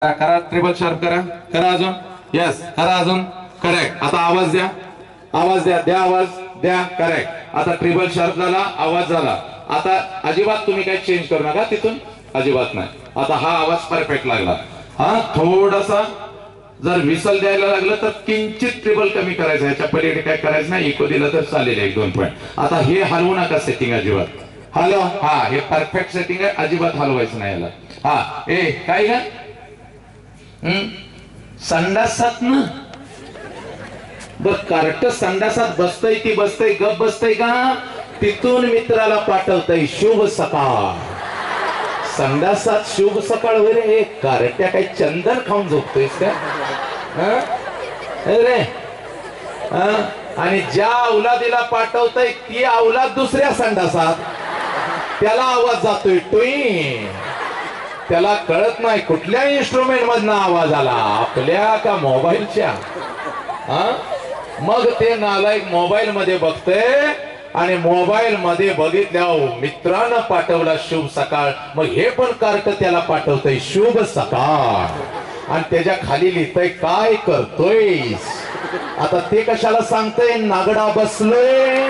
करा triple sharp करा करा अजून यस करा अजून करेक्ट आता आवाज द्या द्या आवाज द्या करेक्ट आता ट्रिपल शार्प झाला आवाज झाला आता अजिबात तुम्ही काही चेंज करू नका तिथून अजिबात नाही आता हा आवाज परफेक्ट लागला हा थोडासा जर विसल द्यायला लागलं तर किंचित ट्रिपल कमी करायचं याच्या पलीकडे काय करायचं नाही इको दिलं तर चालेल 1-2 पॉइंट आता हे हलवू नका सेटिंग अजिबात हॅलो हा हे परफेक्ट सेटिंग आहे अजिबात हलवायचं नाही याला हा ए काय का संडासात ना बर कार्ट संडासात बसतय की बसतय गप बसतय का तिथून मित्राला पाठवतय शुभ सकाळ संडासात शुभ सकाळ होईल हे कार्ट्या काही चंदन खाऊन झोपतोयस का अरे आणि ज्या औलादीला पाठवतय ती औलाद दुसऱ्या संडासात त्याला आवाज जातोय टुई त्याला कळत नाही कुठल्या इन्स्ट्रुमेंट मधनं आवाज आला आपल्या का मोबाईलच्या मग ते नालायक मोबाईल मध्ये बघते आणि मोबाईल मध्ये बघितल्या मित्रानं पाठवला शुभ सकाळ मग हे पण कार्ट त्याला पाठवतय शुभ सकाळ आणि त्याच्या खाली लिहितय काय करतोयस आता ते कशाला सांगतय नागडा बसलोय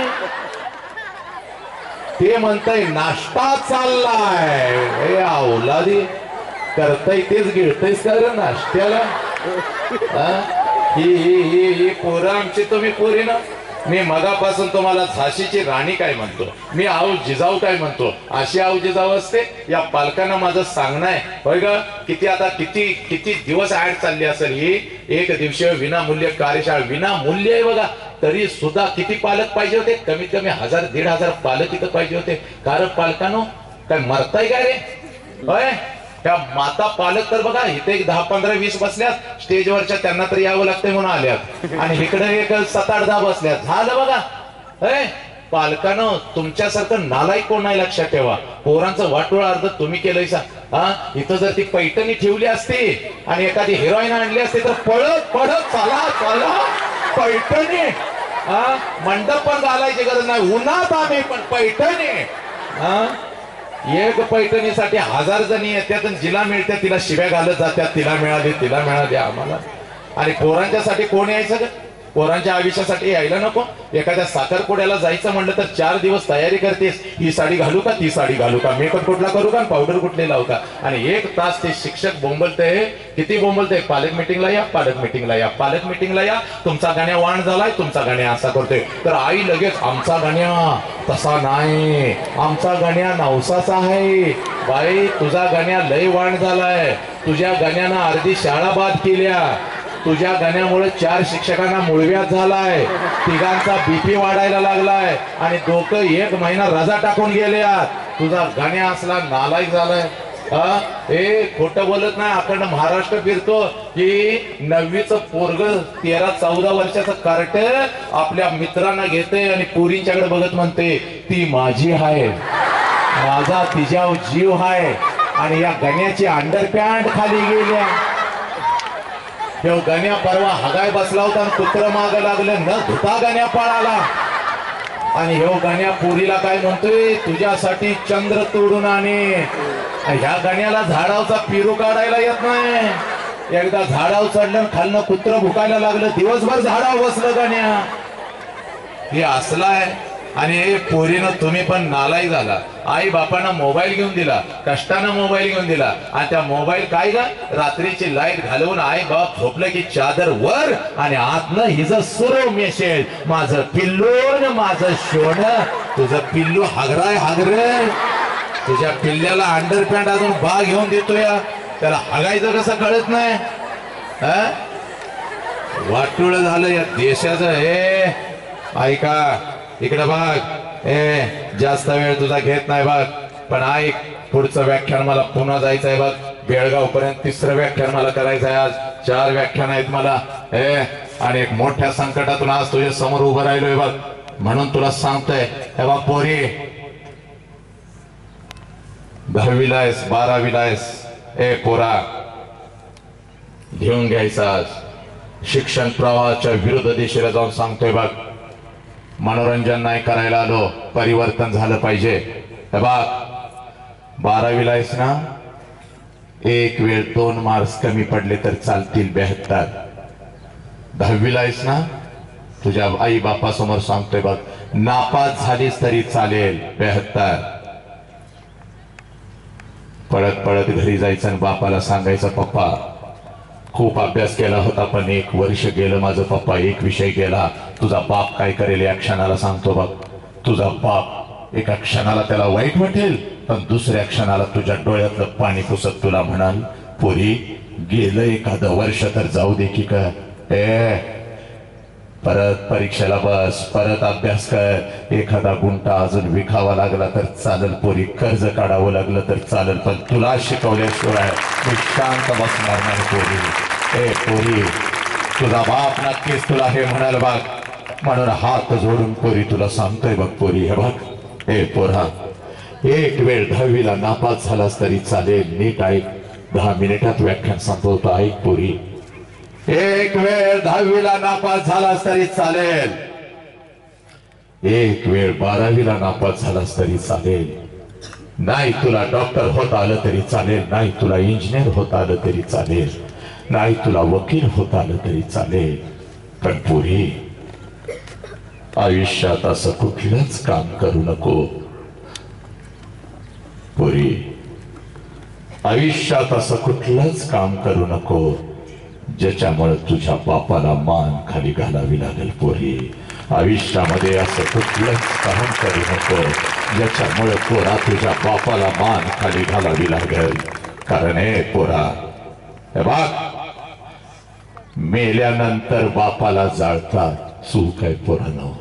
ते म्हणतय नाश्ता चाललाय हे औलादी करताय तेच गिळतायस का रे नाश्त्याला ही पोरं आमची तुम्ही पोरी ना मी मगापासून तुम्हाला झाशीची राणी काय म्हणतो मी आऊ जिजाऊ काय म्हणतो अशी आऊ जिजाऊ असते या पालकांना माझं सांगणं आहे होय ग किती आता किती दिवस ऍड चालली असेल ही एक दिवशीय विनामूल्य कार्यशाळा विनामूल्य आहे बघा तरी सुद्धा किती पालक पाहिजे होते कमीत कमी 1000-1500 पालक इथं पाहिजे होते कारण पालकांनो काय मरताय काय रे होय त्या माता पालक तर बघा इथे 10-15-20 बसल्यात स्टेजवरच्या त्यांना तर यावं लागतंय म्हणून आल्यात आणि इकडे एक 7-8-10 बसल्यात झालं बघा हे पालकानं तुमच्यासारखं नालायक कोण नाही लक्षात ठेवा पोरांचं वाटोळ अर्ध तुम्ही केलंय हा इथं जर ती पैठणी ठेवली असती आणि एखादी हिरोईन आणली असती तर पळत चला पैठणी मंडप पण घालायची गरज नाही उन्हात आम्ही पण पैठणी एक पैठणीसाठी 1000 जणी येतात जिला मिळते तिला शिव्या घालत जातात तिला मिळाली आम्हाला आणि पोरांच्यासाठी कोण यायचं पोरांच्या आयुष्यासाठी यायला नको एखाद्या साखरपुड्याला जायचं म्हणलं तर 4 दिवस तयारी करतेस ही साडी घालू का ती साडी घालू का मेकअप कुठला करू का पावडर कुठले लावू का आणि 1 तास ते शिक्षक बोंबलते किती बोंबलते पालक मिटिंगला या तुमचा गाण्या वाण झालाय तुमचा गाण्या असा करतोय तर आई लगेच आमचा गाण्या तसा नाही आमचा गाण्या नवसाचा आहे बाई तुझा गाण्या लय वाण झालाय तुझ्या गाण्यानं अर्धी शाळा बाद केल्या तुझ्या गाण्यामुळे 4 शिक्षकांना मुळव्याध झालाय 3घांचा बीपी वाढायला लागलाय आणि दोघं 1 महिना रजा टाकून गेल्यात तुझा गाण्या असला नालायक झालाय हे खोटं बोलत नाही अखंड महाराष्ट्र फिरतो की 9वीचं पोरग 13-14 वर्षाचं कार्ट आपल्या मित्रांना घेते आणि पोरींच्याकडे बघत म्हणते ती माझी आहे माझा तिच्यावर जीव आहे आणि या गाण्याची अंडरपॅन्ट खाली गेल्या गण्या परवा हगाय बसला होता आणि कुत्र माग लागलं न धुता गण्या पळाला आणि ह्यो गण्या पोरीला काय म्हणतोय तुझ्यासाठी चंद्र तोडून आणे ह्या गण्याला झाडावचा पिरू काढायला येत नाही एकदा झाडावर चढलं खालनं कुत्र भुकायला लागलं दिवसभर झाडावर बसलं गण्या हे असलाय आणि पोरीनं तुम्ही पण नालाय झाला आई बापांना मोबाईल घेऊन दिला कष्टानं मोबाईल घेऊन दिला आणि त्या मोबाईल काय ग रात्रीची लाईट घालवून आई बाप झोपलं की चादर वर आणि आतनं हिचं सुरो मेसेज माझं पिल्लून माझं शोण तुझं पिल्लू हागराय तुझ्या पिल्ल्याला अंडरपॅन्ट अजून बा घेऊन देतोय त्याला हागायचं कसं कळत नाही वाटोळ झालं या देशाचं हे ऐका इकडे बघ जास्त वेळ तुझा घेत नाही बघ पण ऐक पुढचं व्याख्यान मला पुन्हा जायचंय बघ बेळगाव पर्यंत 3रं व्याख्यान मला करायचं आहे आज 4 व्याख्यान आहेत मला आणि एक मोठ्या संकटातून आज तुझ्या समोर उभं राहिलोय बघ म्हणून तुला सांगतोय हे बघ पोरी 10वीला आहेस 12वीला आहेस पोरा घेऊन घ्यायचा आज शिक्षण प्रवाहाच्या विरुद्ध दिशेला जाऊन सांगतोय बघ मनोरंजन नाही करायला आलो परिवर्तन झालं पाहिजे हे बघ 12वीला आहेस ना एक वेळ 2 मार्क्स कमी पडले तर चालतील 72. 10वीला आहेस ना, तुझ्या आई बापा समोर सांगतोय बघ, नापास झालीस तरी चालेल 72. पळत पळत घरी जायचं आणि बापाला सांगायचं, पप्पा खूप अभ्यास केला होता पण 1 वर्ष गेलं माझं पप्पा, 1 विषय गेला. तुझा बाप काय करेल या क्षणाला सांगतो बघ. तुझा बाप एका क्षणाला त्याला वाईट वाटेल, पण दुसऱ्या क्षणाला तुझ्या डोळ्यातलं पाणी पुसत तुला म्हणाल, पोरी गेलं एखादं वर्ष तर जाऊ दे की का, परत परीक्षेला बस, परत अभ्यास कर. एखादा गुंठा अजून विकावा लागला तर चालेल पोरी, कर्ज काढावं लागलं तर चालेल, पण तुला शिकवल्याशिवाय मी शांत बसणार नाही पोरी. पोरी तुझा बाप नक्कीच तुला हे म्हणाल बघ, म्हणून हात जोडून पोरी तुला सांगतोय बघ पोरी, हे बघ पोरा, एक वेळ 10वीला नापास झालास तरी चालेल, नीट ऐक, 10 मिनिटात व्याख्यान संपवतो, ऐक पोरी. एक वेळ 10वीला नापास झालास तरी चालेल, एक वेळ 12वीला नापास झालास तरी चालेल, नाही तुला डॉक्टर होता आलं तरी चालेल, नाही तुला इंजिनियर होता आलं तरी चालेल, नाही तुला वकील होता आलं तरी चालेल, पण पोरी आयुष्यात असं कुठलंच काम करू नको. पोरी आयुष्यात असं कुठलंच काम करू नको ज्याच्यामुळे तुझ्या बापाला मान खाली घालावी लागेल. पोरी आयुष्यामध्ये असं कुठलंच काम करू नको ज्याच्यामुळे पोरा तुझ्या बापाला मान खाली घालावी लागेल. कारण हे पोरा, हे बघ, मेल्यानंतर बापाला जाळतात, चूक आहे पोरांनो,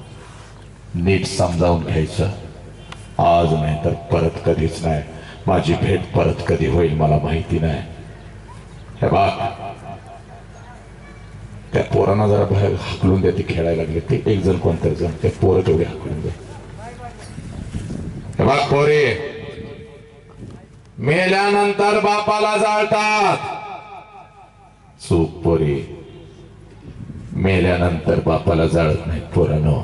नीट समजावून घ्यायचं. आज नाही तर परत कधीच नाही, माझी भेट परत कधी होईल मला माहिती नाही. हे बघ, त्या पोरांना जरा बाहेर हाकलून द्या, ते खेळायला लागले, ते एक जण कोणतरी जण, ते पोरं तेवढे हाकलून द्या. हे बघ पोरे, मेल्यानंतर बापाला जाळतात, चूक पोरी, मेल्यानंतर बापाला जाळत नाही पोरांनो.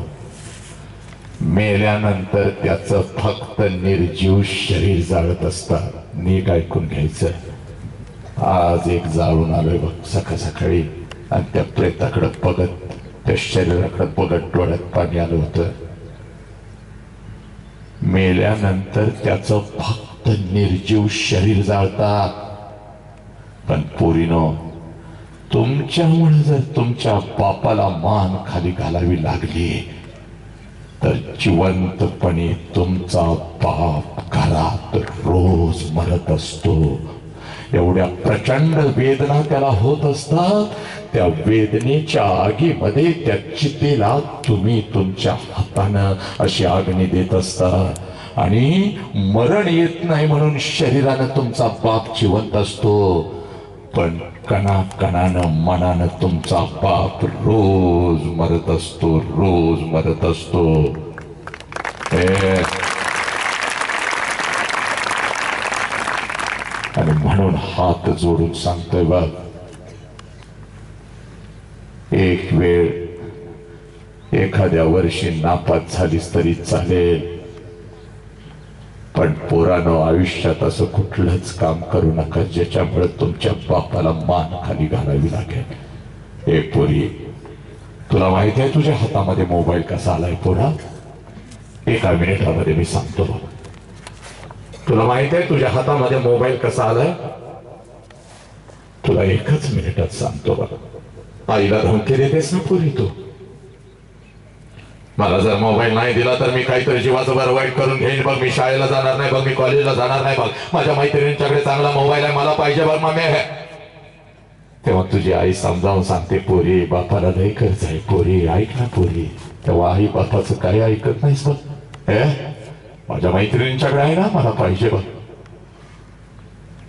मेल्यानंतर त्याचं फक्त निर्जीव शरीर जाळत असतात. नीट ऐकून घ्यायचं. आज एक जाळून आलोय बघ सकाळ सकाळी, आणि त्या प्रेताकडे बघत, त्या शरीराकडे बघत डोळ्यात पाणी आलं होतं. मेल्यानंतर त्याचं फक्त निर्जीव शरीर जाळतात. पण पोरीनो, तुमच्यामुळे जर तुमच्या बापाला मान खाली घालावी लागली तर जिवंतपणे तुमचा बाप घरात रोज मरत असतो. एवढ्या प्रचंड वेदना त्याला होत असतात. त्या वेदनेच्या आगीमध्ये त्या चितेला तुम्ही तुमच्या हातानं अशी अग्नी देत असता, आणि मरण येत नाही म्हणून शरीरानं तुमचा बाप जिवंत असतो, पण कणाकणानं मनानं तुमचा बाप रोज मरत असतो, रोज मरत असतो. आणि म्हणून हात जोडून सांगतोय बघ, एक वेळ एखाद्या वर्षी नापास झालीस तरी चालेल, पण पोरानो आयुष्यात असं कुठलंच काम करू नका ज्याच्यामुळे तुमच्या बापाला मान खाली घालावी लागेल. ए पोरी, तुला माहिती आहे तुझ्या हातामध्ये मोबाईल कसा आलाय पोरा? एका मिनिटामध्ये मी सांगतो बघ. तुला माहिती आहे तुझ्या हातामध्ये मोबाईल कसा आलाय? तुला एकच मिनिटात सांगतो बघ. आईला धमकी देतेस ना पोरी तू? मला जर मोबाईल नाही दिला तर मी काहीतरी जीवाचं बरं वाईट करून घेईन बघ, मी शाळेला जाणार नाही बघ, मी कॉलेजला जाणार नाही बघ, माझ्या मैत्रिणींच्याकडे चांगला मोबाईल आहे, मला पाहिजे बघ मम्मी. तेव्हा तुझी आई समजावून सांगते, पोरी बापाला लई कर्ज आहे पोरी, ऐक ना पोरी. तेव्हा आई बापाचं काही ऐकत नाहीस बघ. माझ्या मैत्रिणींच्याकडे आहे ना, मला पाहिजे बघ.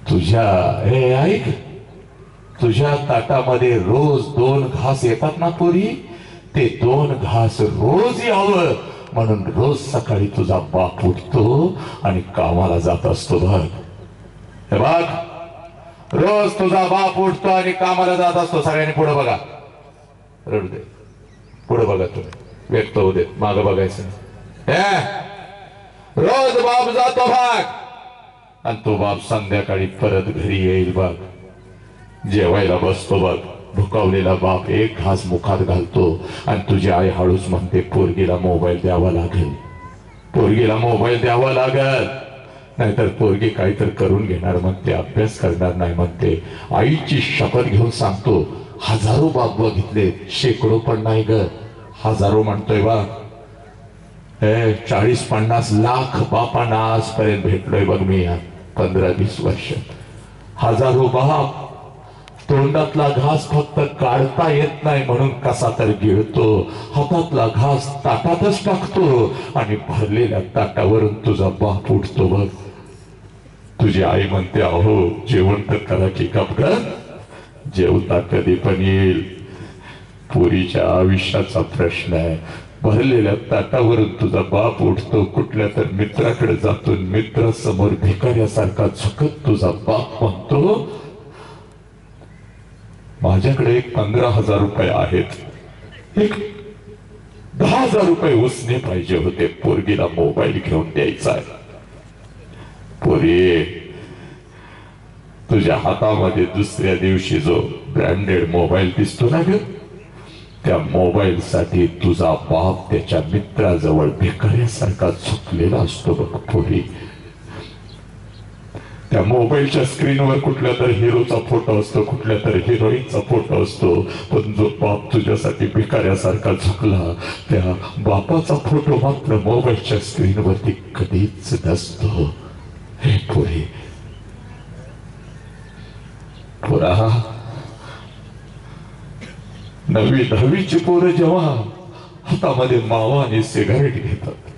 तुझ्या ऐक, तुझ्या ताटामध्ये रोज 2 घास येतात ना पोरी, ते 2 घास रोज यावं म्हणून रोज सकाळी तुझा बाप उठतो आणि कामाला जात असतो बघ. हे बघ, रोज तुझा बाप उठतो आणि कामाला जात असतो. सगळ्यांनी पुढे बघा, रडू दे, पुढे बघा, तुम्ही व्यक्त होऊ दे, मागं बघायचं. रोज बाप जातो बघ, आणि तो बाप संध्याकाळी परत घरी येईल बघ, जेवायला बसतो बघ, भुकावलेला बाप एक घास मुखात घालतो आणि तुझी आई हळूच म्हणते पोरगीला मोबाईल द्यावा लागेल, पोरगीला मोबाईल द्यावा लागेल, नाहीतर पोरगी काहीतरी करून घेणार म्हणते, अभ्यास करणार नाही म्हणते. आईची शपथ घेऊन सांगतो, हजारो बाप बघितले, शेकडो पण नाही ग, हजारो म्हणतोय बा. 40-50 लाख बापांना आजपर्यंत भेटलोय बघ मी या 15-20 वर्ष. हजारो बाप तोंडातला घास फक्त काढता येत नाही म्हणून कसा तर गिळतो, हातातला घास ताटातच टाकतो आणि भरलेल्या ताटावरून तुझा बाप उठतो बघ. तुझी आई म्हणते, अहो जेवण तर करा की कपडा, जेवता कधी पण येईल. पुरीच्या आयुष्याचा प्रश्न आहे. भरलेल्या ताटावरून तुझा बाप उठतो, कुठल्या तर मित्राकडे जातो, मित्रासमोर भिकाऱ्यासारखा झुकत तुझा बाप म्हणतो, माझ्याकडे एक 15,000 रुपये आहेत, एक 10,000 रुपये उसने पाहिजे होते, पोरगीला मोबाईल घेऊन द्यायचा आहे. पोरी, तुझ्या हातामध्ये दुसऱ्या दिवशी जो ब्रँडेड मोबाईल दिसतो ना ग, त्या मोबाईल साठी तुझा बाप त्याच्या मित्राजवळ भिकाऱ्यासारखा झुकलेला असतो बघ पोरी. त्या मोबाईलच्या स्क्रीनवर कुठल्या तर हिरोचा फोटो असतो, कुठल्या तर हिरोईनचा फोटो असतो, पण जो बाप तुझ्यासाठी भिकाऱ्यासारखा झुकला, त्या बापाचा फोटो मात्र मोबाईलच्या स्क्रीनवरती कधीच नसतो. हे पोरी, पोरा, 9वी-10वीची पोरं जेव्हा हातामध्ये मावा आणि सिगारेट घेतात,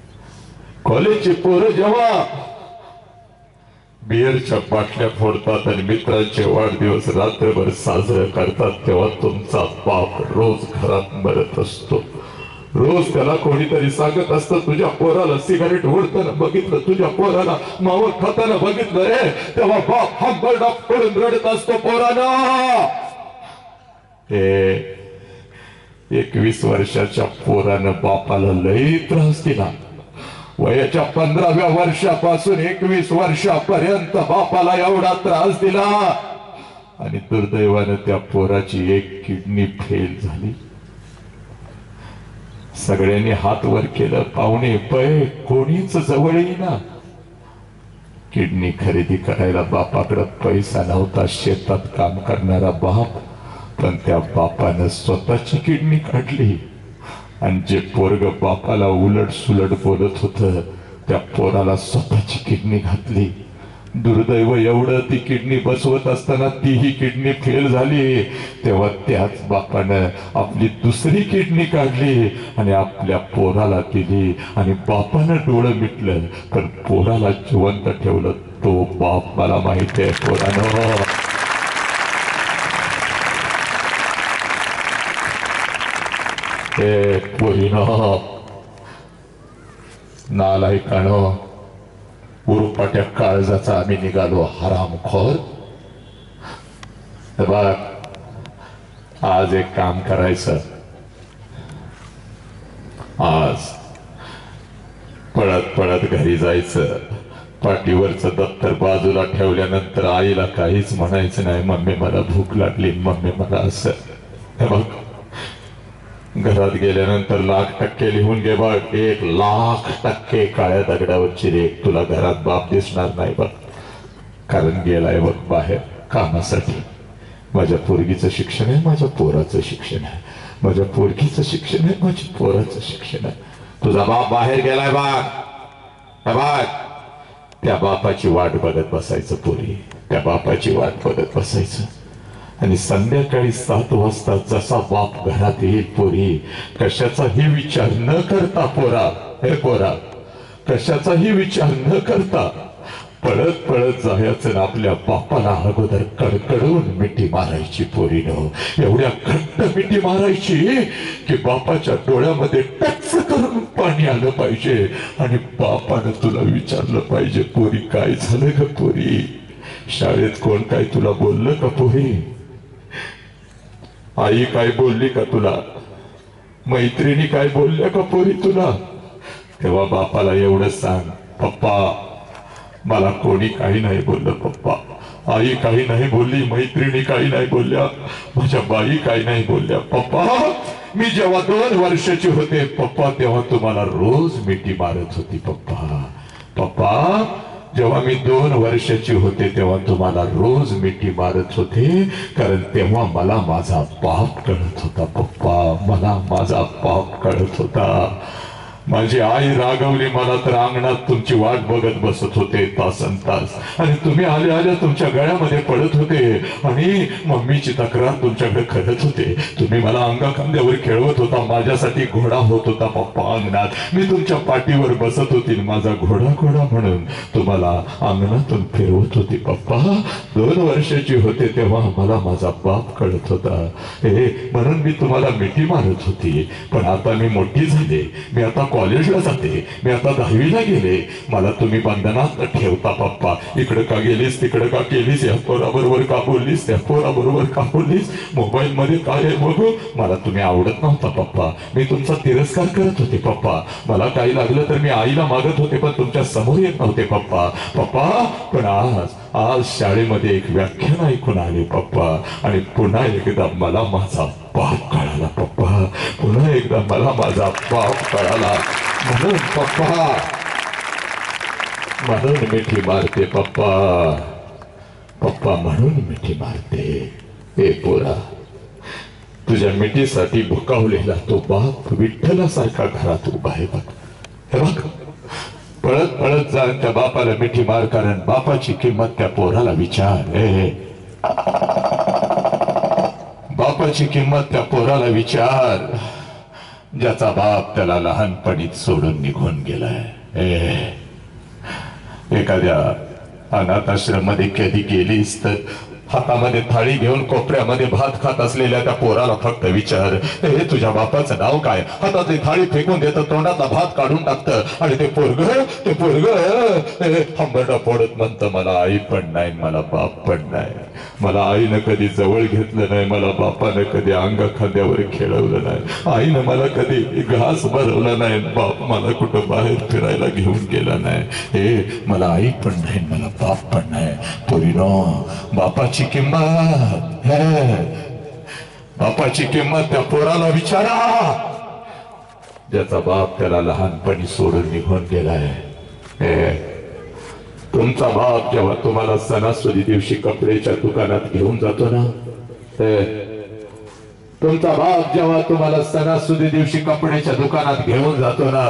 कॉलेजची पोरं जेव्हा बिअरच्या बाटल्या फोडतात आणि मित्रांचे वाढदिवस रात्रभर साजरे करतात, तेव्हा तुमचा बाप रोज घरात मरत असतो. रोज त्याला कोणीतरी सांगत असतं, तुझ्या पोराला सिगारेट ओढताना बघितलं, तुझ्या पोराला मावा खाताना बघितलं रे, तेव्हा बाप हंबरडा पडून रडत असतो पोराला. हे 21 वर्षाच्या पोरानं बापाला लई त्रास दिला. वयाच्या 15व्या वर्षापासून 21 वर्षापर्यंत बापाला एवढा त्रास दिला आणि दुर्दैवानं त्या पोराची एक किडनी फेल झाली. सगळ्यांनी हात वर केलं, पाहुणे पै कोणीच जवळ येईना. किडनी खरेदी करायला बापाकडे पैसा नव्हता, शेतात काम करणारा बाप, पण त्या बापानं स्वतःची किडनी काढली आणि जे पोरग बापाला उलट सुलट बोलत होत, त्या पोराला स्वतःची किडनी घातली. दुर्दैव एवढं, ती किडनी बसवत असताना तीही किडनी फेल झाली. तेव्हा त्याच बापानं आपली दुसरी किडनी काढली आणि आपल्या पोराला दिली आणि बापानं डोळं मिटलं, पण पोराला जिवंत ठेवलं. तो बाप मला माहिती आहे पोरानं. हे पोरीनं, नालायकानं, उरुपाट्या काळजाचा आम्ही निघालो हरामखोर. बघ, आज एक काम करायचं, आज पळत पळत घरी जायचं, पाठीवरचं दप्तर बाजूला ठेवल्यानंतर आईला काहीच म्हणायचं नाही, मम्मी मला भूक लागली, मम्मी मला असं. हे बघ, घरात गेल्यानंतर 1,00,000% लिहून घे बघ, 1,00,000% काळ्या दगडावरची रेख. तुला घरात बाप दिसणार नाही बघ, कारण गेलाय बघ बाहेर कामासाठी. माझ्या पोरगीचं शिक्षण आहे, माझ्या पोराचं शिक्षण आहे, माझ्या पोरगीचं शिक्षण आहे, माझ्या पोराचं शिक्षण आहे. तुझा बाप बाहेर गेलाय बघ, त्या बापाची वाट बघत बसायचं पोरी, त्या बापाची वाट बघत बसायचं. आणि संध्याकाळी 7 वाजता जसा बाप घरात येईल पोरी, कशाचाही विचार न करता पोरा, हे पोरा, कशाचाही विचार न करता पळत पळत जायचं ना आपल्या बापाला अगोदर कडकडून मिठी मारायची पोरीनं. एवढ्या घट्ट मिठी मारायची की बापाच्या डोळ्यामध्ये टच करून पाणी आलं पाहिजे आणि बापानं तुला विचारलं पाहिजे, पोरी काय झालं ग पोरी, शाळेत कोण काय तुला बोललं का पोरी, आई काय बोलली का तुला, मैत्रिणी काय बोलल्या का पोरी तुला. तेव्हा बापाला एवढं सांग, पप्पा मला कोणी काही नाही बोललं पप्पा. आई काही नाही बोलली, मैत्रिणी काही नाही बोलल्या, माझ्या बाई काही नाही बोलल्या. पप्पा मी जेव्हा 2 वर्षाची होते पप्पा तेव्हा तुम्हाला रोज मिठी मारत होती. पप्पा पप्पा जेव्हा मी 2 वर्षाची होते तेव्हा तुम्हाला रोज मिठी मारत होते, कारण तेव्हा मला माझा पाप कळत होता. पप्पा मला माझा पाप कळत होता. माझी आई रागवली मला तर अंगणात तुमची वाट बघत बसत होते तासन तास, आणि तुम्ही आले आल्या तुमच्या गळ्यामध्ये पडत होते आणि मम्मीची तक्रार तुमच्याकडे करत होते. तुम्ही मला अंगा खांद्यावर खेळवत होता, माझ्यासाठी घोडा होत होता पप्पा अंगणात. मी तुमच्या पाठीवर बसत होती, माझा घोडा घोडा म्हणून तुम्हाला अंगणातून फिरवत होती. पप्पा 2 वर्षाची होते तेव्हा मला माझा बाप कळत होता. म्हणून मी तुम्हाला मिठी मारत होती. पण आता मी मोठी झाले, मी आता कॉलेजला जाते, मी आता 10वीला गेले, मला तुम्ही बंधनात ठेवता. पप्पा इकडे का गेलीस, तिकडे का केलीस, या पोराबरोबर का बोललीस, त्या पोराबरोबर का बोललीस, मोबाईल मध्ये काय आहे बघू. मला तुम्ही आवडत नव्हता पप्पा, मी तुमचा तिरस्कार करत होते. पप्पा मला काही लागलं तर मी आईला मागत होते, पण तुमच्या समोर येत नव्हते. पप्पा पप्पा पण आज शाळेमध्ये एक व्याख्यान ऐकून आले पप्पा, आणि पुन्हा एकदा मला माझा बाप कळाला. पप्पा पुन्हा एकदा मला माझा बाप कळाला. म्हणून पप्पा म्हणून मिठी मारते. पप्पा पप्पा म्हणून मिठी मारते. ए पोरा, तुझ्या मिठीसाठी भुकावलेला तो बाप विठ्ठलासारखा घरात उभा आहे बघ. हे बघ, पळत पळत जा त्या बापाला मिठी मार, कारण बापाची किंमत त्या पोराला विचार. बापाची किंमत त्या पोराला विचार, ज्याचा बाप त्याला लहानपणीच सोडून निघून गेलाय. एखाद्या अनाथ आश्रम मध्ये कधी गेलीस तर हातामध्ये थाळी घेऊन कोपऱ्यामध्ये भात खात असलेल्या त्या पोराला फक्त विचार, हे तुझ्या बापाचं नाव काय. हातातली थाळी फेकून देतं, तोंडातला भात काढून टाकतं, आणि ते पोरग हंबरडा फोडत म्हणतं, मला आई पण नाही, मला बाप पण नाही. मला आईनं कधी जवळ घेतलं नाही, मला बापानं कधी अंगा खांद्यावर खेळवलं नाही, आईनं मला कधी घास भरवला नाही, बाप मला कुठं बाहेर फिरायला घेऊन गेला नाही. मला आई पण नाही, मला बाप पण नाही. पोरीनो, बापाची किंमत बापाची किंमत त्या पोराला विचारा, ज्याचा बाप त्याला लहानपणी सोडून निघून गेलाय. तुमचा बाप जेव्हा तुम्हाला सणासुदी दिवशी कपड्याच्या दुकानात घेऊन जातो ना, तुमचा बाप जेव्हा तुम्हाला सणासुदी दिवशी कपड्याच्या दुकानात घेऊन जातो ना,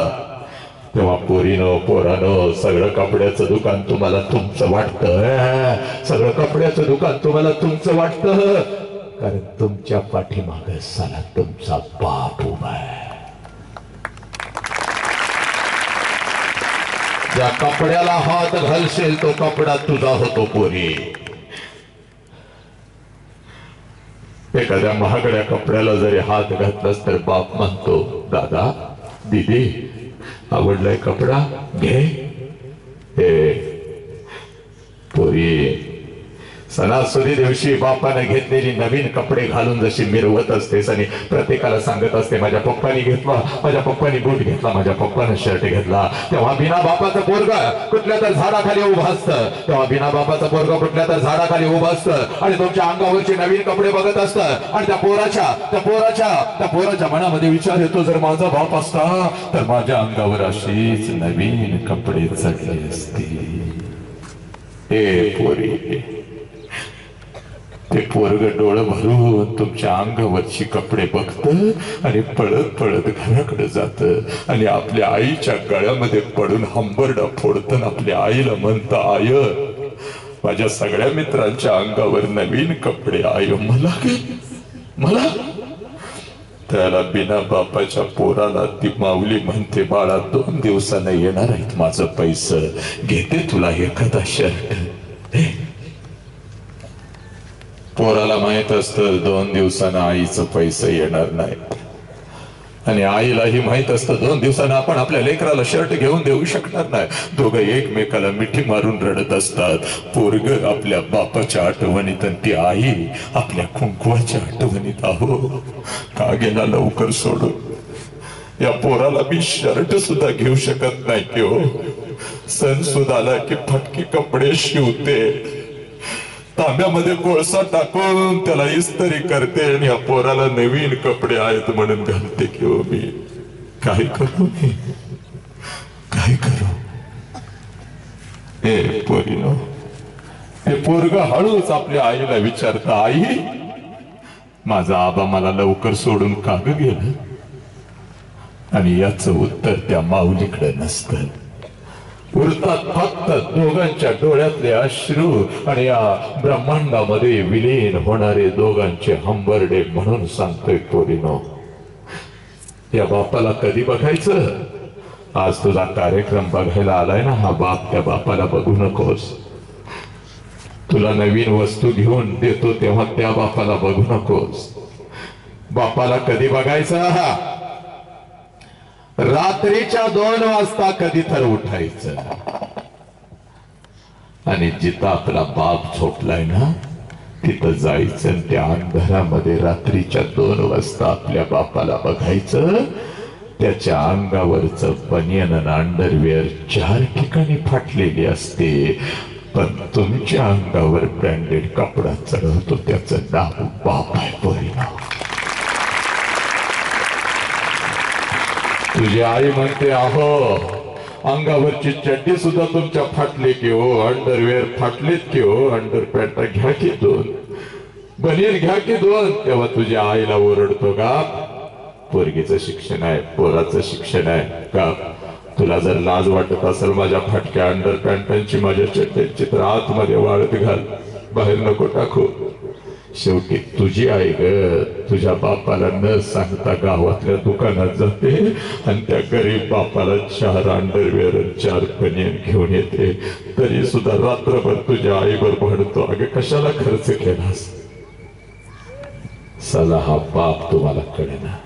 तेव्हा पोरीनो पोरानो सगळं कपड्याचं दुकान तुम्हाला तुमचं वाटतं. सगळं कपड्याचं दुकान तुम्हाला तुमचं वाटतं, कारण तुमच्या पाठीमागे साला तुमचा बाप उभा आहे. ज्या कपड्याला हात घालशील तो कपडा तुझा होतो पोरी. एखाद्या महागड्या कपड्याला जरी हात घातलास तर बाप म्हणतो, दादा दीदी आवडलाय कपडा घे. पोरी, सणासुदी दिवशी बापाने घेतलेली नवीन कपडे घालून जशी मिरवत असतेस आणि प्रत्येकाला सांगत असते, माझ्या पप्पानी घेतला, माझ्या पप्पानी बूट घेतला, माझ्या पप्पाने शर्ट घेतला, तेव्हा बिना बापाचं पोरग कुठल्या तर झाडाखाली उभं असतं. तेव्हा बिना बापाचं पोरग कुठल्या तर झाडाखाली उभं असतं आणि तुमच्या अंगावरचे नवीन कपडे बघत असतं. आणि त्या पोराच्या मनामध्ये विचार येतो, जर माझा बाप असता तर माझ्या अंगावर अशीच नवीन कपडे चढले असते. पोरी, ते पोरग डोळं भरून तुमच्या अंगावरची कपडे बघत आणि पळत पळत घराकडे जात आणि आपल्या आईच्या गळ्यामध्ये पडून हंबरडा फोडत आपल्या आईला म्हणत, आय माझ्या सगळ्या मित्रांच्या अंगावर नवीन कपडे, आय मला. त्याला बिना बापाच्या पोराला ती माऊली म्हणते, बाळा 2 दिवसानं येणार आहेत माझं पैसे, घेते तुला एखादा शर्ट. पोराला माहित असतं 2 दिवसानं आईचं पैसे येणार नाही, आणि आईलाही माहित असतं 2 दिवसानं आपण आपल्या लेकराला शर्ट घेऊन देऊ शकणार नाही. दोघं एकमेकाला मिठी मारून रडत असतात. पोरग आपल्या बापाच्या आठवणीत आणि ती आई आपल्या कुंकवाच्या आठवणीत. अहो का गेला लवकर सोडून. या पोराला मी शर्ट सुद्धा घेऊ शकत नाही की हो. सण सुद आला की फटके कपडे शिवते, तांब्यामध्ये कोळसा टाकून त्याला इस्त्री करते आणि या पोराला नवीन कपडे आहेत म्हणून घालते की हो मी काय करू, मी काय करू. हे पोरीनो, हे पोरग हळूच आपल्या आईला विचारतं, आई माझा आबा मला लवकर सोडून का ग गेलं. आणि याचं उत्तर त्या माऊलीकडे नसतं. उरतात फक्त दोघांच्या डोळ्यातले अश्रू आणि या ब्रह्मांडामध्ये विलीन होणारे दोघांचे हंबरडे. म्हणून सांगतोय पोरीनो, या बापाला कधी बघायचं. आज तुझा कार्यक्रम बघायला आलाय ना, हा बाप त्या बापाला बघू नकोस. तुला नवीन वस्तू घेऊन देतो तेव्हा त्या बापाला बघू नकोस. बापाला कधी बघायचा, रात्रीच्या 2 वाजता कधी तर उठायचं आणि जिथं आपला बाप झोपलाय ना तिथं जायचं आणि त्या अंधारामध्ये रात्रीच्या 2 वाजता आपल्या बापाला बघायचं. त्याच्या अंगावरचं बनियन आणि अंडरवेअर 4 ठिकाणी फाटलेली असते, पण तुमच्या अंगावर ब्रँडेड कपडा चढवतो त्याचं नाव बाप आहे. पोरीनो, तुझी आई म्हणते अहो अंगावरची चड्डी सुद्धा तुमच्या फाटली की हो, अंडरवेअर फाटलेत की हो, अंडरपॅन्ट घ्या की 2, बनियन घ्या की 2. तेव्हा तुझ्या आईला ओरडतो का, पोरगीचं शिक्षण आहे, पोराचं शिक्षण आहे का. तुला जर लाज वाटत असेल माझ्या फाटक्या अंडरपॅन्टांची, माझ्या चड्ड्यांची, तर आतमध्ये वाळत घाल, बाहेर नको टाकू. शेवटी तुझी आई ग तुझ्या बापाला न सांगता गावातल्या दुकानात जाते आणि त्या गरीब बापाला 4 अंडरवेअर 4 बनियन घेऊन येते. तरी सुद्धा रात्रभर तुझ्या आईवर भांडतो, अगं कशाला खर्च केलास. साला हा बाप तुम्हाला कळेना,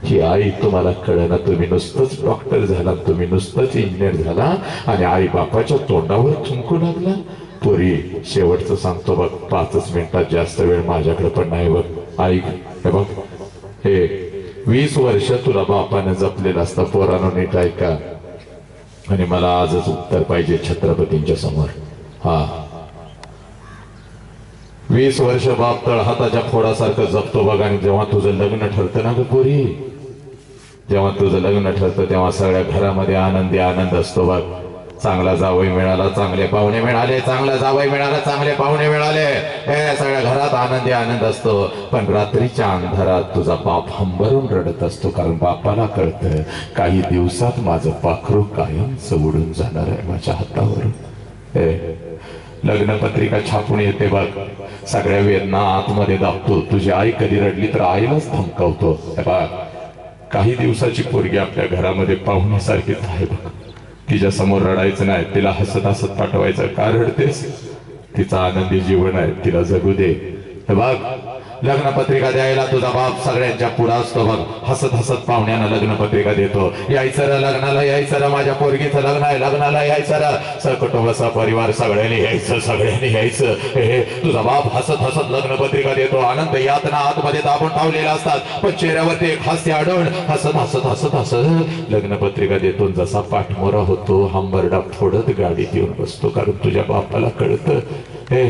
ही आई तुम्हाला कळेना. तुम्ही नुसतंच डॉक्टर झाला, तुम्ही नुसतंच इंजिनियर झाला आणि आई बापाच्या तोंडावर थुंकू लागला. पोरी शेवटचं सांगतो बघ, 5 मिनिटात जास्त वेळ माझ्याकडे पण नाही बघ. ऐक, हे बघ, हे 20 वर्ष तुला बापाने जपलेलं असतं. पोरानं नीट ऐका आणि मला आजच उत्तर पाहिजे छत्रपतींच्या समोर. हा 20 वर्ष बाप तळ हाताच्या फोडासारखं जपतो बघ. आणि जेव्हा तुझं लग्न ठरतं ना ग पोरी, जेव्हा तुझं लग्न ठरतं तेव्हा सगळ्या घरामध्ये आनंदी आनंद असतो बघ. चांगला जावई मिळाला, चांगले पाहुणे मिळाले, चांगला जावई मिळाला, चांगले पाहुणे मिळाले, हे सगळ्या घरात आनंदी आनंद असतो. पण रात्रीच्या अंधारात तुझा बाप हंबरून रडत असतो, कारण बापाला कळतं काही दिवसात माझं पाखरू कायमच उडून जाणार आहे माझ्या हातावरून. लग्नपत्रिका छापून येते बघ, सगळ्या वेदना आतमध्ये दाबतो. तुझी आई कधी रडली तर आईलाच धमकावतो. बघ, काही दिवसाची पोरगी आपल्या घरामध्ये पाहुण्यासारखीच आहे बघ. तिच्या समोर रडायचं नाही, तिला हसत हसत पाठवायचं. का रडतेस, तिचा आनंदी जीवन आहे, तिला जगू दे. हे बघ, लग्नपत्रिका द्यायला तुझा बाप सगळ्यांच्या पुढे असतो बघ, हसत हसत पाहुण्यांना लग्नपत्रिका देतो. यायचं रे लग्नाला, यायचं रे, माझ्या पोरगीचं लग्न आहे, लग्नाला यायचं रे, सकुटुंब परिवार सगळ्यांनी यायचं, सगळ्यांनी यायचं. हे तुझा बाप हसत हसत लग्नपत्रिका देतो. आनंद यातना आतमध्ये दाबून ठेवलेल्या असतात, पण चेहऱ्यावरती एक हास्य आढळून हसत हसत हसत हसत लग्नपत्रिका देतो. जसा पाठमोरा होतो, हंबरडा फोडत गाडीत येऊन बसतो, कारण तुझ्या बापाला कळतं हे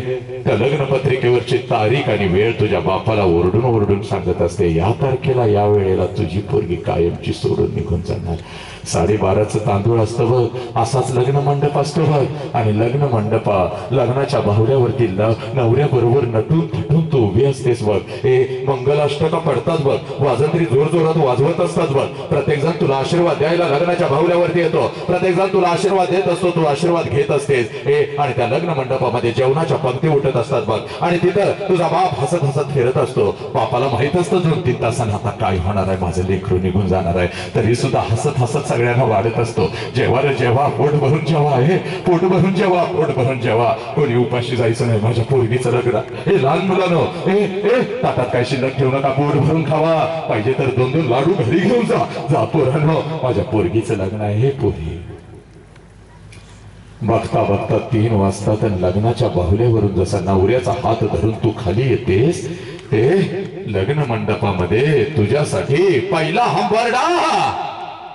त्या लग्नपत्रिकेवरची तारीख आणि वेळ तुझ्या बापाला ओरडून ओरडून सांगत असते. या तारखेला या वेळेला तुझी पोरगी कायमची सोडून निघून जाणार. 12.5चं तांदूळ असतं बघ, असाच लग्न मंडप असतो बघ. आणि लग्न मंडपा लग्नाच्या बाहुल्यावरती नवऱ्याबरोबर नटून थटून तू उभी असतेस बघ. हे मंगलाष्टका पडतात बघ, वाजंत्री जोर जोरात वाजवत असतात बघ. प्रत्येक जण तुला आशीर्वाद द्यायला लग्नाच्या बाहुल्यावरती येतो, प्रत्येक जण तुला आशीर्वाद देत असतो, तू आशीर्वाद घेत असतेस. हे आणि त्या लग्न मंडपामध्ये जेवणाच्या पंक्ती उठत असतात बघ. आणि तिथं तुझा बाप हसत हसत फिरत असतो. बापाला माहित असतं 2-3 तासांना आता काय होणार आहे, माझं लेकरू निघून जाणार आहे, तरी सुद्धा हसत हसत सगळ्यांना वाढत असतो. जेव्हा रे जेव्हा, पोट भरून जेव्हा, हे पोट भरून जेव्हा, पोट भरून जेव्हा. कोणी उपाशी जायचं नाही, माझ्या पोरगीचं लग्न. हे लहान मुलानं ए ताटात काय शिल्लक ठेवू नका, पोट भरून खावा. पाहिजे तर 2-2 लाडू घरी घेऊन जा पोरांनो, माझ्या पोरगीचं लग्न आहे. हे पोरी बघता बघता 3 वाजता तर लग्नाच्या बाहुल्यावरून जसा नवऱ्याचा हात धरून तू खाली येतेस, ते लग्न मंडपामध्ये तुझ्यासाठी पहिला हंबरडा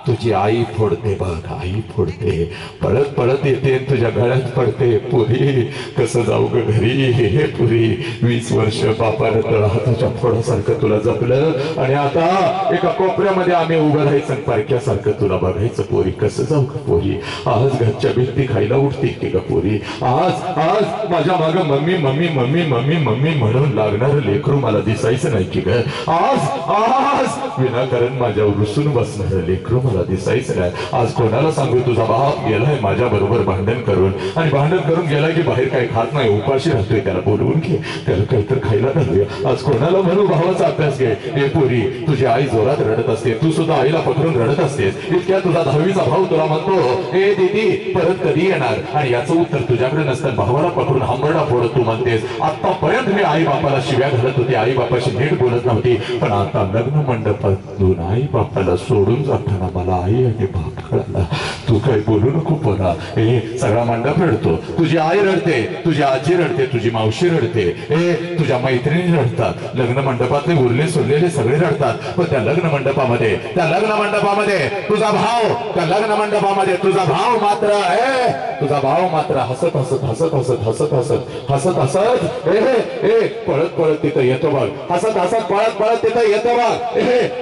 तुझी आई फोडते बघ, आई फोडते, पळत पळत येते तुझ्या गळ्यात पडते. पुरी कसं जाऊ ग घरी? हे पुरी 20 वर्ष बापानं तळहाताच्या फोडासारखं तुला जपलं आणि आता एका कोपऱ्यामध्ये आम्ही उभं राहायचं पारख्यासारखं तुला बघायचं. पोरी कसं जाऊ ग पोरी? आज घरच्या भिंती खायला उठते की ग पोरी? आज आज माझ्या मागं mummy mummy mummy mummy mummy म्हणून लागणार लेकरू मला दिसायचं नाही की ग? आज आज विनाकारण माझ्यावर रुसून बसणार लेकरू मला दिसायचं नाही. आज कोणाला सांगू तुझा बाप गेलाय माझ्या बरोबर भांडण करून, आणि भांडण करून गेलाय की बाहेर काही खात नाही, उपाशी राहतोय, त्याला बोलवून घे, त्याला काहीतरी खायला घालूया. आज कोणाला म्हणू भावाचा अभ्यास घे. हे पोरी तुझी आई जोरात रडत असते, तू सुद्धा आईला पकडून रडत असतेस. इतक्या तुझा 10वीचा भाऊ तुला म्हणतो हे दीदी परत कधी येणार, आणि याचं उत्तर तुझ्याकडे नसतं भावाला पकडून हंबरडा फोडत तू म्हणतेस आतापर्यंत मी आई बापाला शिव्या घालत होती, आई बापाशी नीट बोलत नव्हती, पण आता लग्न मंडपातून आई बापाला सोडून जाताना मला आई आणि बाप कळला. तू काही बोलू नको पोरा. हे सगळा मंडप रडतो, तुझी आई रडते, तुझी आजी रडते, तुझी मावशी रडते, हे तुझ्या मैत्रिणी रडतात, लग्न मंडपातले उरले सोडलेले सगळे रडतात. पण त्या लग्न मंडपामध्ये तुझा भाव, त्या लग्न मंडपामध्ये तुझा भाव मात्र तुझा भाव मात्र हसत हसत हसत हसत हसत हसत हसत हसत पळत पळत तिथं येतो बघ, हसत हसत पळत पळत तिथं येतो बघ,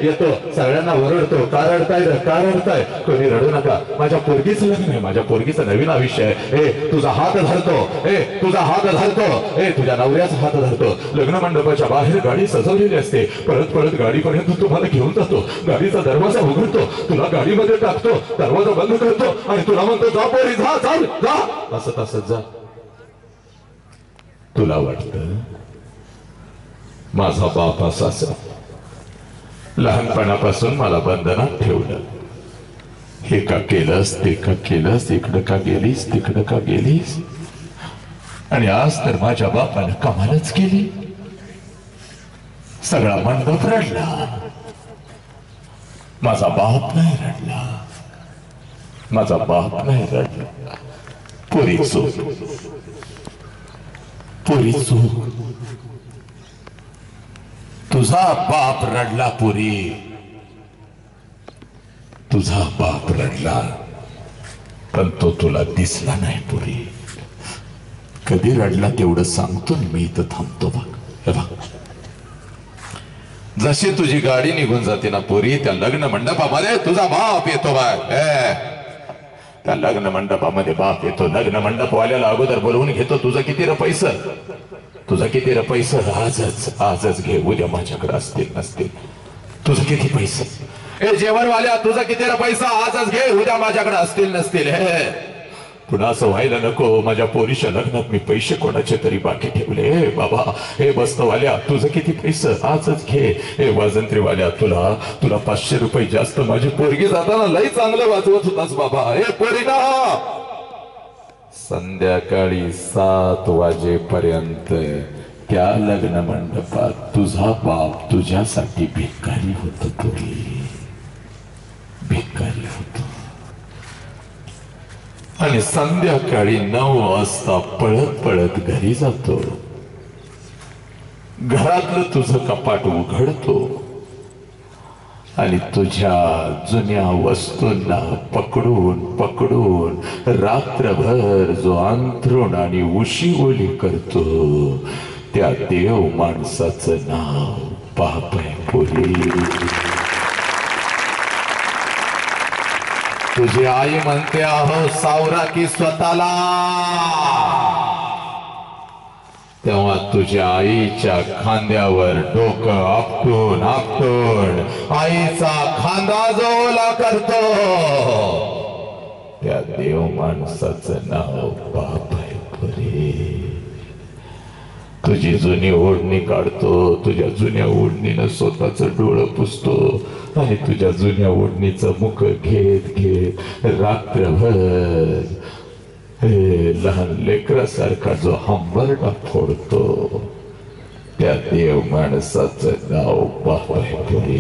येतो सगळ्यांना ओरडतो. का रडताय का रडताय? कोणी रडू नका, माझ्या पोरगीचं लग्न आहे, माझ्या पोरगीचं नवीन आयुष्य आहे. तुझा हात धरतो, तुझा हात धरतो, तुझ्या नवऱ्याचा हात धरतो. लग्न मंडपाच्या बाहेर गाडी सजवलेली असते, पळत पळत गाडीपर्यंत तुम्हाला घेऊन जातो, गाडीचा दरवाजा उघडतो, तुला गाडीमध्ये टाकतो, दरवाजा बंद करतो आणि तुला म्हणतो जा पोरी जा चाल जा, असं तसं जा. तुला वाटतं माझा बाप असाच लहानपणापासून मला बंधनात ठेवलं, हे का केलंस ते का केलंस, इकडं का गेलीस तिकडं का गेलीस, आणि आज तर माझ्या बापानं कमालच केली. सगळा मंडप रडला, माझा बाप नाही रडला, माझा बाप नाही रडला. पुरी चूक, पुरी चूक, तुझा बाप रडला पुरी, तुझा बाप रडला, पण तो तुला दिसला नाही पुरी. कधी रडला तेवढं सांगतो मी इथं थांबतो बघ. हे बघ जशी तुझी गाडी निघून जाते ना पुरी, त्या लग्न मंडपामध्ये तुझा बाप येतो बघ. त्या लग्न मंडपामध्ये बाप येतो, लग्न मंडपवाल्याला अगोदर बोलवून घेतो, तुझं किती रे पैसे, तुझं किती रे पैसे, आजच आजच घे, उद्या माझ्याकडे असतील नसतील. तुझं किती पैसे, जेवणवाल्या तुझं किती रे पैसा, आजच घे, उद्या माझ्याकडे असतील नसतील. पुन्हा असं व्हायला नको, माझ्या पोरीच्या लग्नात मी पैसे कोणाचे तरी बाकी ठेवले. बाबा हे बस्तवाल्या तुझं किती पैसे, आजच घे. हे वाजंत्रीवाल्या तुला तुला 500 रुपये जास्त, माझी पोरगी जाताना लई चांगलं वाजवत होतास बाबा. हे पोरीना संध्याकाळी 7 वाजेपर्यंत त्या लग्न मंडपात तुझा बाप तुझ्यासाठी भिकारी होतो, पोरी भिकारी होतो. आणि संध्याकाळी 9 वाजता पळत पळत घरी जातो, घरातलं तुझं कपाट उघडतो आणि तुझ्या जुन्या वस्तूंना पकडून पकडून रात्रभर जो अंथरूण आणि उशी ओली करतो, त्या देव माणसाचं नाव बाप आहे पोरी. तुझी आई म्हणते अहो सावरा की स्वतःला, तेव्हा तुझ्या आईच्या खांद्यावर डोकं आपटून आपटून आईचा खांदा जोला करतो, त्या देव माणसाचं नाव बाप आहे पुरी. तुझी जुनी ओढणी काढतो, तुझ्या जुन्या ओढणीनं स्वतःच डोळं पुसतो आणि तुझ्या जुन्या ओढणीचं मुख घेत घेत रात्रभर लहान लेकरासारखा जो हंबरडा फोडतो, त्या देव माणसाचं नाव बाप आहे पुरी.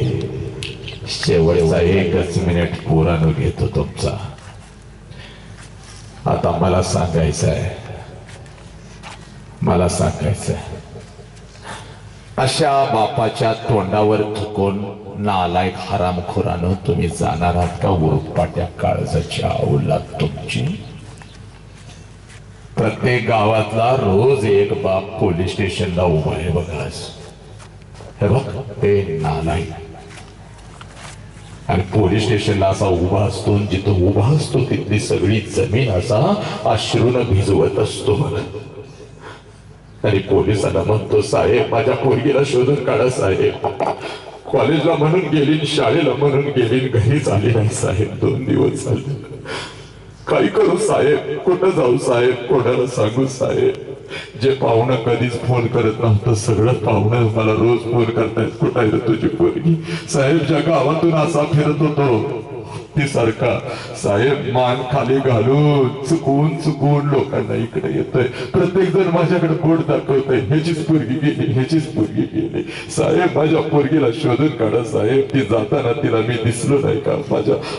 शेवटचा 1 मिनिट पुराण घेतो तुमचा. आता मला सांगायचं आहे, मला सांगायचं आहे, अशा बापाच्या तोंडावर थुकून नालायक हरामखोरानं तुम्ही जाणार आहात का उरपाट्या काळजाची औलाद तुमची? प्रत्येक गावातला रोज एक बाप पोलीस स्टेशनला उभा आहे बघा. हे बघ ते नालायक. आणि पोलीस स्टेशनला असा उभा असतो, जिथं उभा असतो तिथली सगळी जमीन असा अश्रून भिजवत असतो बघा. आणि पोलिसांना म्हणतो, साहेब माझ्या पोरगीला शोधून काढा साहेब. कॉलेजला म्हणून गेली, शाळेला म्हणून गेली, घरीच आली नाही साहेब. 2 दिवस झाले. काय करू साहेब? कुठं जाऊ साहेब? कोणाला सांगू साहेब? जे पाहुणं कधीच फोन करत नव्हतं, सगळं पाहुणं मला रोज फोन करतायत, कुठं आहे तुझी पोरगी? साहेब ज्या गावातून असा फिरत होतो ती सारखा साहेब मान खाली घालून चुकून चुकून लोकांना इकडे येतोय. प्रत्येक जण माझ्याकडे बोट दाखवतोय, ह्याचीच पोरगी गेली, ह्याचीच पोरगी गेली. साहेब माझ्या पोरगीला शोधून काढा साहेब. ती जाताना तिला मी दिसलो नाही का?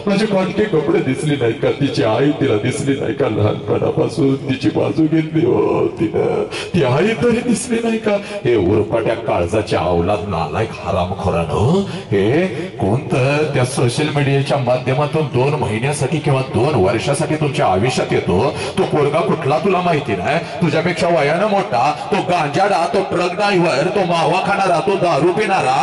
माझे फाटके कपडे दिसली नाही का? तिची आई तिला दिसली नाही का? लहानपणापासून तिची बाजू घेतली हो तिनं, ती आई तरी दिसली नाही का? हे उरपाट्या काळजाच्या औलाद नालायक हरामखोरानं हे कोणतं त्या सोशल मीडियाच्या माध्यमातून 2 महिन्यासाठी किंवा 2 वर्षासाठी तुमच्या आयुष्यात येतो. तो पोरगा कुठला तुला माहिती नाही. तुझ्यापेक्षा वयानं मोठा, तो गांजाडा, तो ट्रक ड्रायव्हर, तो मावा खाणारा, तो दारू पिणारा,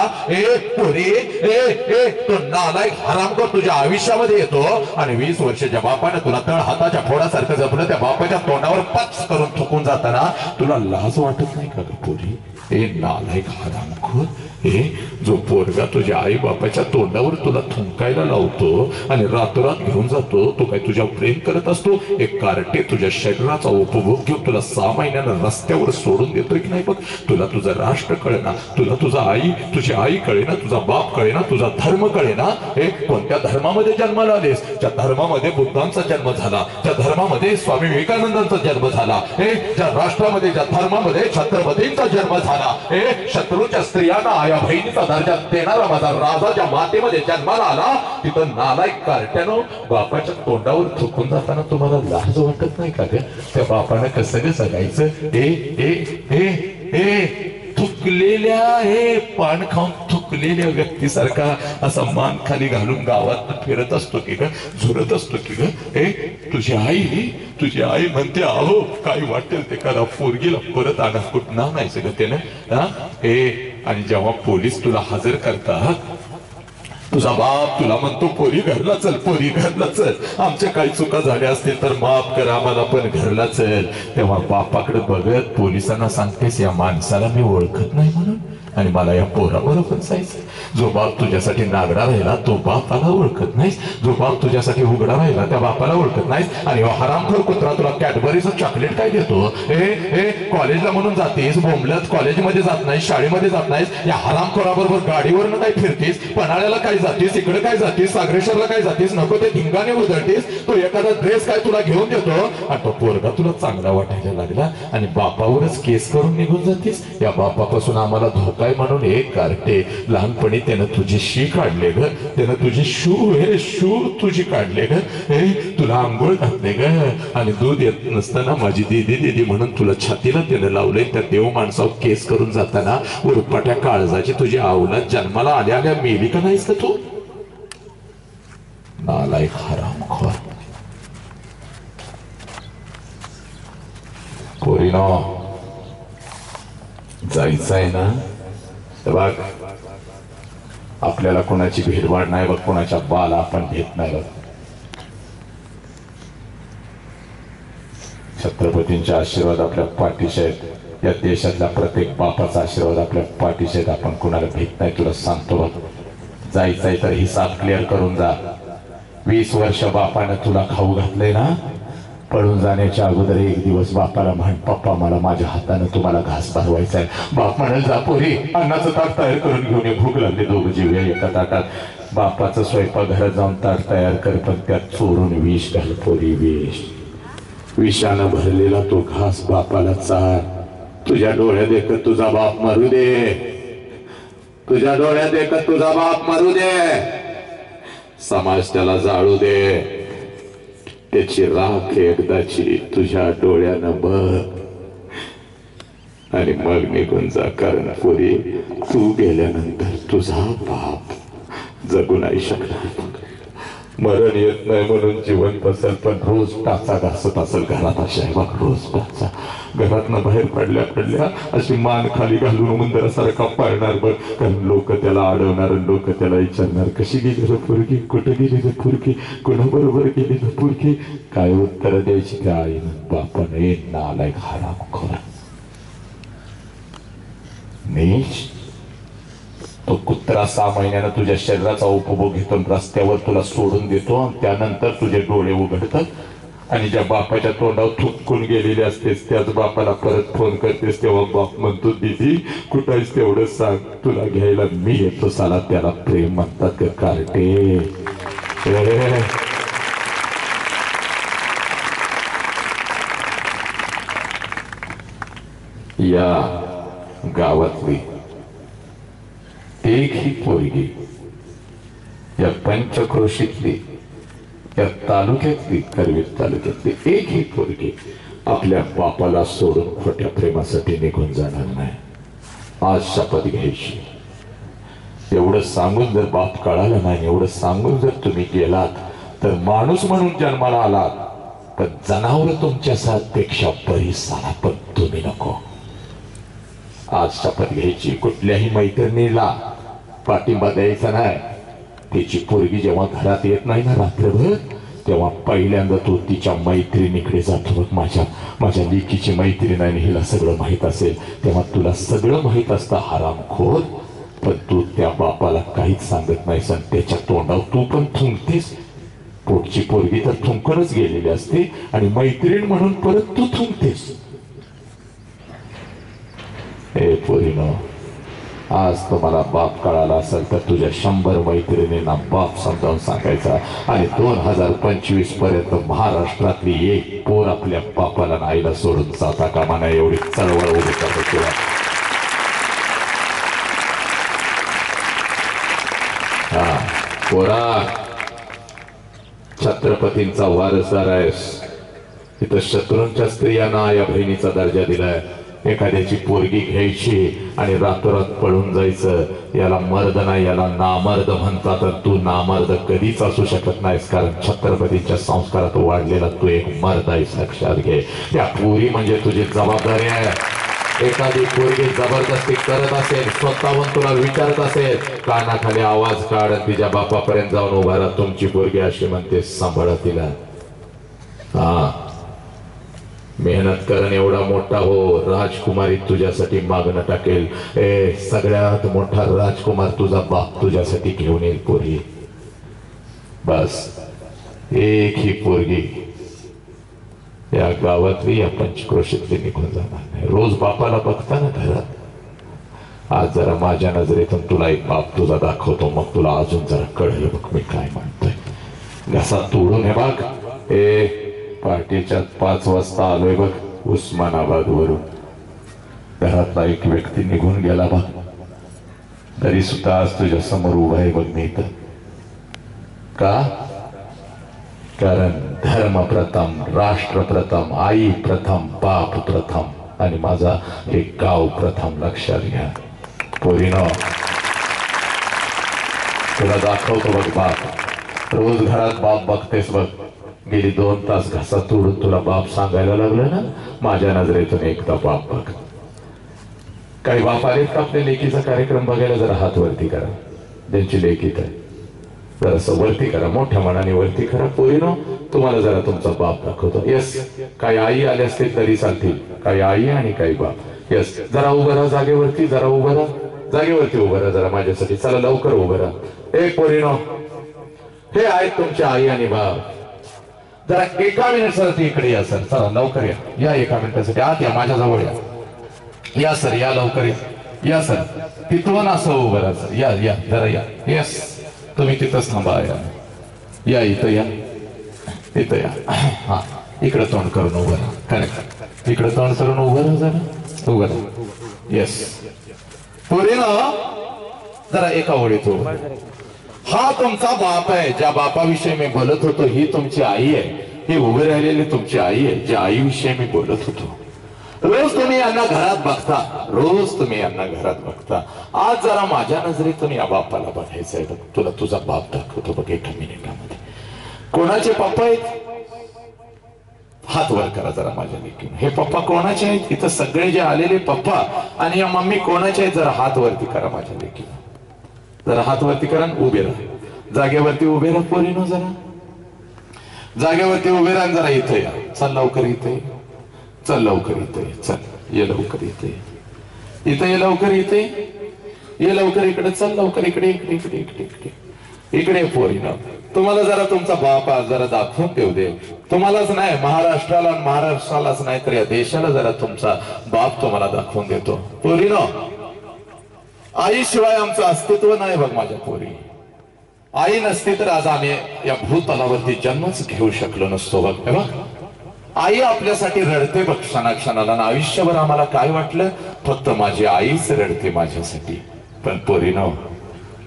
तो नालायक हरामखोर तुझ्या आयुष्यामध्ये येतो. आणि 20 वर्षाच्या बापाने तुला तळ हाताच्या फोडासारखं जपलं, त्या बापाच्या तोंडावर पच करून थुकून जाताना तुला लाज वाटत नाही का ग पोरी? हे नालायक हरामखोर. हे जो पोरगा तुझ्या आई बापाच्या तोंडावर तुला थुंकायला लावतो आणि रातोरात घेऊन जातो, तो काय तुझ्या प्रेम करत असतो? एक कार्टे तुझ्या शरीराचा उपभोग घेऊन तुला 6 महिन्यानं रस्त्यावर सोडून देतोय की नाही बघ. तुला तुझं राष्ट्र कळेना, तुला तुझी आई कळेना, तुझा बाप कळेना, तुझा धर्म कळेना. हे कोणत्या धर्मामध्ये जन्माला आलेस? ज्या धर्मामध्ये बुद्धांचा जन्म झाला, ज्या धर्मामध्ये स्वामी विवेकानंदांचा जन्म झाला, हे ज्या राष्ट्रामध्ये, ज्या धर्मामध्ये छत्रपतींचा जन्म झाला, हे शत्रूच्या स्त्रियांना आया बहिणीचा दर्जा देणारा माझा राजा ज्या मातेमध्ये जन्माला आला, तिथं नालायक कार्ट्यानं बापाच्या तोंडावर थुकून जाताना तुम्हाला लाज वाटत नाही का ग? त्या बापानं कसं जगायचं? थुकलेल्या हे पान खाऊन थुकलेल्या व्यक्तीसारखा असा मान खाली घालून गावात फिरत असतो की ग, झुरत असतो की ग? तुझी आई म्हणते, अहो काय वाटेल ते करा, पोरगीला परत आणा. कुठं आणायचं ग त्यानं? आणि जेव्हा पोलीस तुला हजर करतात, तुझा बाप तुला म्हणतो, पोरी घरला चल, पोरी घरला चल, आमच्या काही चुका झाल्या असतील तर माफ कर, आम्हाला पण घरला चल. तेव्हा बापाकडे बघत पोलिसांना सांगतेस, या माणसाला मी ओळखत नाही म्हणून, आणि मला या पोराबरोबर जायचं. जो बाप तुझ्यासाठी नागडा राहिला तो बापाला ओळखत नाहीस, जो बाप तुझ्यासाठी उघडा राहिला त्या बापाला ओळखत नाहीस. आणि हरामखोर कुत्रा तुला कॅडबरीचं चॉकलेट काय देतो? कॉलेजला म्हणून जातेस, बोंबलत कॉलेजमध्ये जात नाहीस, शाळेमध्ये जात नाहीस, या हरामखोराबरोबर गाडीवरनं काय फिरतेस, पन्हाळ्याला काय जातेस, इकडे काय जातेस, सागरेश्वरला काय जातेस, नको ते धिंगाने उधळतेस. तो एखादा ड्रेस काय तुला घेऊन देतो आणि तो पोरगा तुला चांगला वाटायला लागला आणि बापावरच केस करून निघून जातेस. या बापापासून आम्हाला धोका म्हणून एक कार्टे लहानपणी त्यानं तुझी शी काढले ग, त्यानं तुझे शू तुझी काढले ग, तुला आंघोळ घातले ग, आणि दूध येत नसताना माझी दीदी म्हणून तुला छातीला त्यानं लावलंय. त्या देव माणसावर केस करून जाताना उरपाट्या काळजाची तुझी औलाद जन्माला आल्या मेली का नाहीस का तू? नालायक हरामखोर. पोरीनो जायचंय ना? बघ आपल्याला कोणाची भेदवाड नाही बघ, कोणाच्या बाला आपण घेत नाही बघ. छत्रपतींचे आशीर्वाद आपल्या पाठीशी आहेत, या देशातल्या प्रत्येक बापाचा आशीर्वाद आपल्या पाठीशी आहेत. आपण कोणाला भेट नाही, तुला सांगतो बघ. जायचंय तर हिसाब क्लिअर करून जा. 20 वर्ष बापानं तुला खाऊ घातलंय ना, पळून जाण्याच्या अगोदर एक दिवस बापाला म्हण, पप्पा मला माझ्या हातानं तुम्हाला घास भरवायचा आहे. बाप म्हणाल, जा पोरी अन्नाचं ताट तयार करून घेऊन ये, भूक लागली, दोघं जेवूया एका ताटात. बापाचं स्वयंपाक घरात जाऊन ताट तयार कर, पण त्यात चोरून विष घाल पोरी, विषानं भरलेला तो घास बापाला चार. तुझ्या डोळ्यात एकत तुझा बाप मरू दे, तुझ्या डोळ्यात एकत तुझा बाप मरू दे, समाज त्याला जाळू दे, त्याची राख एकदाची तुझ्या डोळ्यानं बघ. आणि मग निघून जा, कारण पोरी तू गेल्यानंतर तुझा बाप जगू नाही शकणार. मरण येत नाही म्हणून जिवंत असेल, पण रोज टाचा घासत असेल घरात. अशा आहे बघ, रोज टाचा. घरातनं बाहेर पडल्या पडल्या अशी मान खाली घालून उंदरासारखा पाळणार बघ. कारण लोक त्याला अडवणार, लोक त्याला विचारणार, कशी गेली रे पोरगी, कुठं गेली रे पोरगी, कोणाबरोबर गेली रे पोरगी. काय उत्तर द्यायची त्या आईनं बापाने? नालायक, हरामखोर, नीच. तो कुत्रा 6 महिन्यानं तुझ्या शरीराचा उपभोग घेतो, रस्त्यावर तुला सोडून देतो, आणि त्यानंतर तुझे डोळे उघडतात आणि ज्या बापाच्या तोंडावर थुंकून गेलेले असतेस त्याच बापाला परत फोन करतेस, तेव्हा बाप म्हणतो, दीदी कुठं आहेस तेवढं सांग, तुला घ्यायला मी येतो. साला त्याला प्रेम म्हणतात का कार्टे? या गावातली एक ही पोरगी, या पंचक्रोशीतली, या तालुक्यातली, करवीर तालुक्यातली एक ही पोरगी आपल्या बापाला सोडून खोट्या प्रेमासाठी निघून जाणार नाही. आज शपथ घ्यायची. एवढं सांगून जर बाप कळाला नाही, एवढं सांगून जर तुम्ही गेलात तर माणूस म्हणून जन्माला आलात, पण जनावर तुमच्या साथपेक्षा बरी सारा, पण तुम्ही नको. आज शपथ घ्यायची. कुठल्याही मैत्रिणीला पाठिंबा द्यायचा नाही. तिची पोरगी जेव्हा घरात येत नाही ना रात्रभर, तेव्हा पहिल्यांदा तो तिच्या मैत्रिणीकडे जातो. बघ, माझ्या लेकीची मैत्रीण आहे, हिला सगळं माहित असेल. तेव्हा तुला सगळं माहित असतं हरामखोर, पण तू त्या बापाला काहीच सांगत नाहीस आणि त्याच्या तोंडावर तू पण थुंकतेस. पोटची पोरगी तर थुंकूनच गेलेली असते आणि मैत्रीण म्हणून परत तू थुंकतेस. हे पोरीनो, आज तुम्हाला बाप कळाला असेल तर तुझ्या 100 मैत्रिणींना बाप समजावून सांगायचा, आणि 2025 पर्यंत महाराष्ट्रातली एक पोर आपल्या बापाला आईला सोडून जाता कामा नये, एवढी चळवळ उभी करतो तुला. हा पोरा, छत्रपतींचा वारसदार आहेस. तिथं शत्रूंच्या स्त्रियांना या बहिणीचा दर्जा दिलाय. एखाद्याची पोरगी घ्यायची आणि रातोरात पळून जायचं, याला मर्द नाही, याला नामर्द म्हणतात. तर तू नामर्द कधीच असू शकत नाहीस, कारण छत्रपतींच्या संस्कारात वाढलेला तू एक मर्द आहेस, लक्षात घे. त्या पोरी म्हणजे तुझी जबाबदारी आहे. एखादी पोरगी जबरदस्ती करत असेल, स्वतःहून तुला विचारत असेल, कानाखाली आवाज काढ, तिच्या बापापर्यंत जाऊन उभा राहा. तुमची पोरगी अशी म्हणते, सांभाळा तिला. हा, मेहनत करण, एवढा मोठा हो, राजकुमारी तुझ्यासाठी मागणं टाकेल. सगळ्यात मोठा राजकुमार तुझा बाप तुझ्यासाठी घेऊन येईल पोरी. बस एक ही पोरगी या गावातली, या पंचक्रोशीतली निघून जाणार नाही. रोज बापाला बघताना घरात, आज जरा माझ्या नजरेतून तुला एक बाप तुझा दाखवतो, मग तुला अजून जरा कळेल बघ मी काय म्हणतोय. घसा तोडून हे बघ. पहाटेच्या 5 वाजता आलोय बघ उस्मानाबाद वरून. घरातला एक व्यक्ती निघून गेला बघ, तरी सुद्धा आज तुझ्या समोर उभा आहे बघ मी इथं. का? कारण धर्म प्रथम, राष्ट्र प्रथम, आई प्रथम, बाप प्रथम, आणि माझा हे गाव प्रथम. लक्षात घ्या पोरीनो, तुला दाखवतो बघ बाप. रोज घरात बाप बघतेस बघ. गेली 2 तास घसा तोडून तुला बाप सांगायला लागलं ना, माझ्या नजरेतून एकदा बाप बघ. काही बाप आलेत का आपल्या लेकीचा कार्यक्रम बघायला? जरा हात वरती करा, ज्यांची लेकीत आहे जरासं वरती करा, मोठ्या मनाने वरती करा. पोरीनो, तुम्हाला जरा तुमचा बाप दाखवतो. यस, काही आई आले असतील तरी चालतील, काही आई आणि काही बाप. यस, जरा उभं राहा जागेवरती, जरा उभं राहा जागेवरती, उभं राहा जरा माझ्यासाठी. चला लवकर उभं राहा. एक पोरीनो, हे आहेत तुमची आई आणि बाप. जरा 1 मिनिटसाठी इकडे या सर, चला लवकर या. या 1 मिनिटासाठी आत या, माझ्या जवळ या. या सर, या लवकर या. या सर, तिथून असं उभं राहा सर. या या जरा या. यस, तुम्ही तिथंच थांबा. या इथं या, इथं या. हा, इकडं तोंड करून उभं राहा. करेक्ट, इकडं तोंड करून उभं राहा, जरा उभं राहा. येस पोरीनो, जरा एका ओळीत उभं. हा तुमचा बाप आहे, ज्या बापाविषयी मी बोलत होतो ही तुमची आई आहे. ही उभे राहिलेली तुमची आई आहे, ज्या आईविषयी मी बोलत होतो. रोज तुम्ही यांना घरात बघता, रोज तुम्ही यांना घरात बघता. आज जरा माझ्या नजरेतून या बापाला बघायचंय बघ. तुला तुझा बाप दाखवतो बघ एका मिनिटामध्ये. कोणाचे पप्पा आहेत? हात वर करा जरा माझ्या लेकीन. हे पप्पा कोणाचे आहेत? इथं सगळे जे आलेले पप्पा आणि या मम्मी कोणाचे आहेत? जरा हात वरती करा माझ्या लेकीन. जरा हात वरती करा, उभे राहा जागेवरती. उभे राहा पोरीनो, जरा जागेवरती उभे राहा. जरा इथे या. चल लवकर इथे, चल लवकर इथे, चल ये लवकर इथे, इथे ये लवकर, इथे ये लवकर, इकडे चल लवकर, इकडे इकडे इकडे इकडे इकडे इकडे पोरीनो. तुम्हाला जरा तुमचा बाप जरा दाखवून देऊ दे. तुम्हालाच नाही, महाराष्ट्राला, महाराष्ट्रालाच नाही तर या देशाला जरा तुमचा बाप तुम्हाला दाखवून देतो. पोरीनो, आईशिवाय आमचं अस्तित्व नाही बघ माझ्या पोरी. आई नसती तर आज आम्ही या भूतलावरती जन्मच घेऊ शकलो नसतो बघ. हे बघ, आई आपल्यासाठी रडते बघ क्षणाक्षणाला. आणि आयुष्यभर आम्हाला काय वाटलं? फक्त माझी आईच रडते माझ्यासाठी. पण पोरीनो,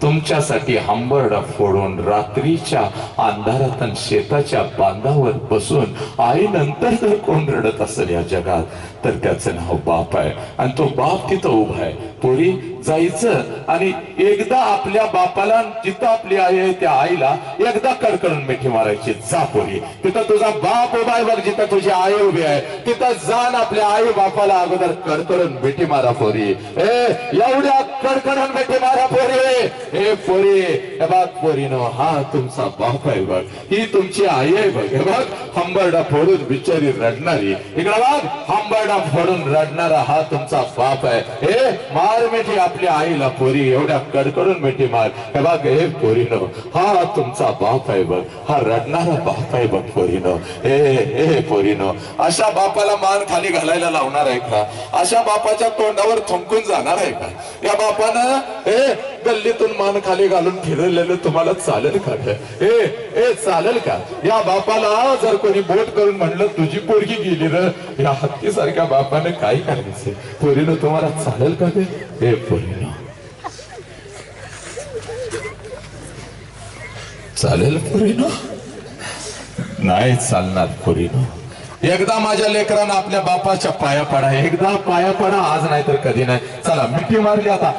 तुमच्यासाठी हंबरडा फोडून रात्रीच्या अंधारात शेताच्या बांधावर बसून आई नंतर जर कोण रडत असेल या जगात तर त्याचं नाव बाप आहे. आणि तो बाप तिथं उभा आहे. पोरी, जायचं आणि एकदा आपल्या बापाला, जिथं आपली आई आहे त्या आईला एकदा कडकडून मिठी मारायची. जा पोरी, तिथं तुझा बाप उभा आहे बघ, जिथं तुझी आई उभी आहे तिथं जाण आपल्या आई बापाला अगोदर कडकडून मिठी मारा पोरी. एवढ्या कडकडून मिठी मारा पोरी. हे पोरी, हे बघ पोरीनो, हा तुमचा बाप आहे बघ, ही तुमची आई आहे बघ. हे बघ, हंबरडा फोडून बिचारी रडणारी, इकडे बघ, हंबरडा फोडून रडणारा हा तुमचा बाप आहे. हे मार मिठी आपल्या आईला पोरी, एवढ्या कडकडून मिठी मार. हे बघ, हे पोरीनो, हा तुमचा बाप आहे बघ, हा रडणारा बाप आहे बघ पोरीनो. हे पोरीनो, अशा बापाला मान खाली घालायला लावणार आहे का? अशा बापाच्या तोंडावर थुंकून जाणार आहे का? या बापानं गल्लीतून मान खाली घालून फिरलेलं तुम्हाला चालेल का? चालेल का? या बापाला जर कोणी बोट करून म्हणलं तुझी पोरगी गेली र, या हत्तीसारख्या बापाने काय करायचं? पोरीनो, तुम्हाला चालेल का ते? हे पोरीनो, चालेल पोरीनो? नाही चालणार पोरीनो. एकदा माझ्या लेकरांना आपल्या बापाच्या पाया पडा, एकदा पाया पडा, आज नाही तर कधी नाही. चला मिठी मारली आता.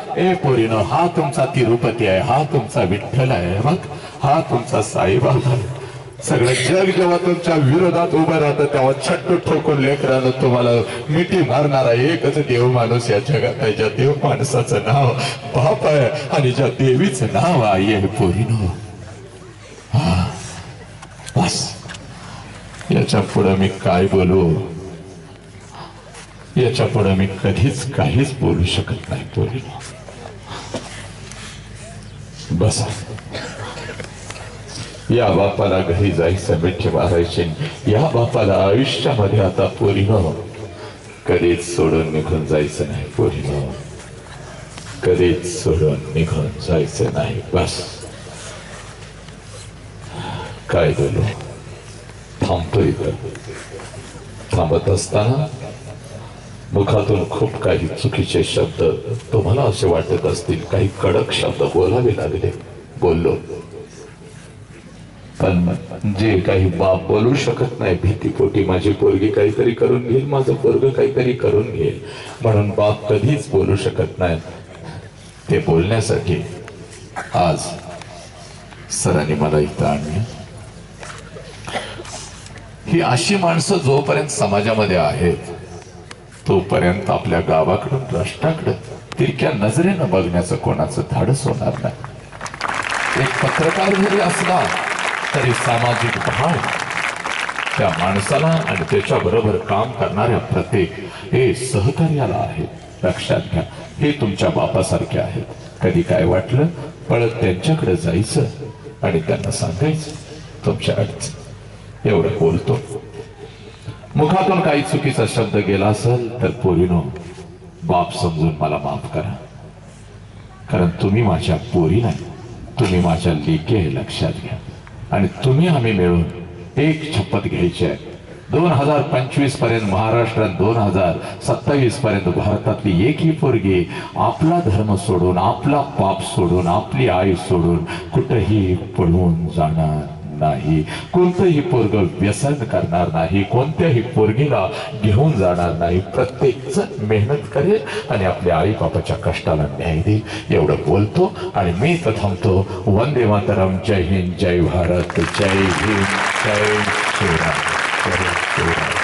पोरीनो, हा तुमचा तिरुपती आहे, हा तुमचा विठ्ठल आहे बघ, हा तुमचा साईबाबा आहे. सगळं जग जेव्हा तुमच्या विरोधात उभं राहतं तेव्हा छट्टू ठोकून लेकरानं तुम्हाला मिठी मारणारा एकच देव माणूस या जगात आहे. ज्या देव माणसाचं नाव बाप आहे आणि ज्या देवीचं नाव आई आहे पोरीनो. हा बस, याच्या पुढे मी काय बोलू? याच्या पुढे मी कधीच काहीच बोलू शकत नाही पोरीनो. बस, या बापाला घरी जायचं, मिठी मारायची. या बापाला आयुष्यामध्ये आता पोरीनो कधीच सोडून निघून जायचं नाही पोरीनो, कधीच सोडून निघून जायचं नाही. बस, काय बोलू? थांबतो इथं. थांबत असताना मुखातून खूप काही चुकीचे शब्द तुम्हाला असे वाटत असतील, काही कडक शब्द बोलावे लागले, बोललो. पण जे काही बाप बोलू शकत नाही, भीतीपोटी माझी पोरगी काहीतरी करून घेईल, माझं पोरग काहीतरी करून घेईल म्हणून बाप कधीच बोलू शकत नाही. ते बोलण्यासाठी आज सरांनी मला इथं आणलं. ही अशी माणसं जोपर्यंत समाजामध्ये आहेत तोपर्यंत आपल्या गावाकडून राष्ट्राकडे तिरक्या नजरेनं बघण्याचं कोणाचं धाडस होणार नाही. एक पत्रकार जरी असला तरी सामाजिक भाव त्या माणसाला आणि त्याच्या बरोबर काम करणाऱ्या प्रत्येक हे सहकार्याला आहे. लक्षात घ्या, हे तुमच्या बापासारखे आहेत. कधी काय वाटलं पळत त्यांच्याकडे जायचं आणि त्यांना सांगायचं तुमच्या अडचण. एवढं बोलतो. मुखातून काही चुकीचा शब्द गेला असेल तर पोरीनो, बाप समजून मला माफ करा. कारण तुम्ही माझ्या पोरी नाही, तुम्ही माझ्या लेकी आहे. लक्षात घ्या. आणि तुम्ही आम्ही मिळून एक शपथ घ्यायची आहे. 2025 पर्यंत महाराष्ट्रात 2027 पर्यंत भारतातली एकही पोरगी आपला धर्म सोडून, आपला बाप सोडून, आपली आई सोडून कुठेही पळून जाणार नाही, कोणतंही पोरग व्यसन करणार नाही, कोणत्याही पोरगीला घेऊन जाणार नाही. प्रत्येक जण मेहनत करेल आणि आपल्या आई बापाच्या कष्टाला न्याय देईल एवढं बोलतो आणि मी तर थांबतो. वंदे मातरम. जय हिंद, जय भारत, जय भीम, जय शिवराम, जय शिवराम.